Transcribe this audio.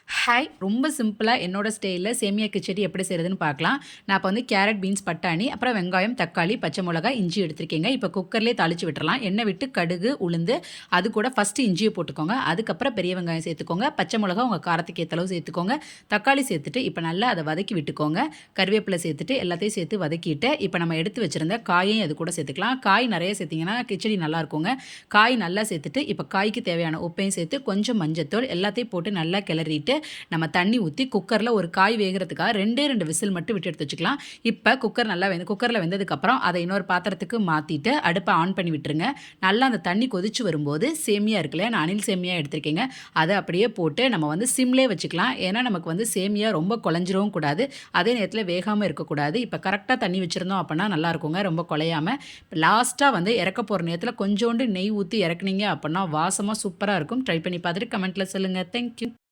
Hi! ரொம்ப சிம்பிளா என்னோட ஸ்டைல்ல சேமியா கிச்சடி எப்படி செய்றதுன்னு பார்க்கலாம். நான் இப்ப வந்து கேரட், பீன்ஸ், பட்டாணி, அப்புறம் வெங்காயம், தக்காளி, பச்சை மிளகாய், இஞ்சி எடுத்திருக்கேங்க. இப்ப குக்கர்லயே தாளிச்சு விட்டுறலாம். எண்ணெய் விட்டு கடுகு, உளுந்து, அது கூட ஃபர்ஸ்ட்டு இஞ்சிய போட்டுக்கோங்க. அதுக்கப்புறம் பெரிய வெங்காயம் சேர்த்துக்கோங்க. பச்சை மிளகாய் உங்க காரத்துக்கு ஏத்த அளவு சேர்த்துக்கோங்க. தக்காளி சேர்த்துட்டு இப்ப நல்லா அத வதக்கி விட்டுக்கோங்க. கறிவேப்பிலை சேர்த்துட்டு எல்லாத்தையும் சேர்த்து வதக்கிட்டு, இப்ப நம்ம எடுத்து வச்சிருந்த காயையும் அது கூட சேர்த்துக்கலாம். காய் நெறைய சேர்த்தீங்கன்னா கிச்சடி நல்லாருக்குங்க. காய் நல்லா சேர்த்துட்டு, இப்ப காய்க்கு தேவையான உப்பையும் சேர்த்து, கொஞ்சம் மஞ்சத்தூள் எல்லாத்தையும் போட்டு நல்லா கிளறிட்டு நம்ம தண்ணி ஊற்றி குக்கரில் ஒரு காய் வேகிறதுக்காக 2 விசில் மட்டும் விட்டு எடுத்து வச்சுக்கலாம். இப்போ குக்கர் நல்லா குக்கரில் வெந்ததுக்கப்புறம் அதை இன்னொரு பாத்திரத்துக்கு மாற்றிட்டு அடுப்பை ஆன் பண்ணி விட்டுருங்க. நல்லா அந்த தண்ணி கொதிச்சு வரும்போது சேமியா இருக்குல்ல, நான் அணில் சேமியா எடுத்திருக்கேங்க. அதை அப்படியே போட்டு நம்ம வந்து சிம்லே வச்சுக்கலாம். ஏன்னா நமக்கு வந்து சேமியா ரொம்ப குழஞ்சிரவும் கூடாது, அதே நேரத்தில் வேகாமல் இருக்கக்கூடாது. இப்போ கரெக்டாக தண்ணி வச்சுருந்தோம் அப்படின்னா நல்லா இருக்குங்க, ரொம்ப குலையாமல். லாஸ்ட்டாக வந்து இறக்க போகிற நேரத்தில் கொஞ்சோண்டு நெய் ஊற்றி இறக்குனீங்க அப்படின்னா வாசமாக சூப்பராக இருக்கும். ட்ரை பண்ணி பார்த்துட்டு கமெண்ட்டில் சொல்லுங்கள். தேங்க்யூ.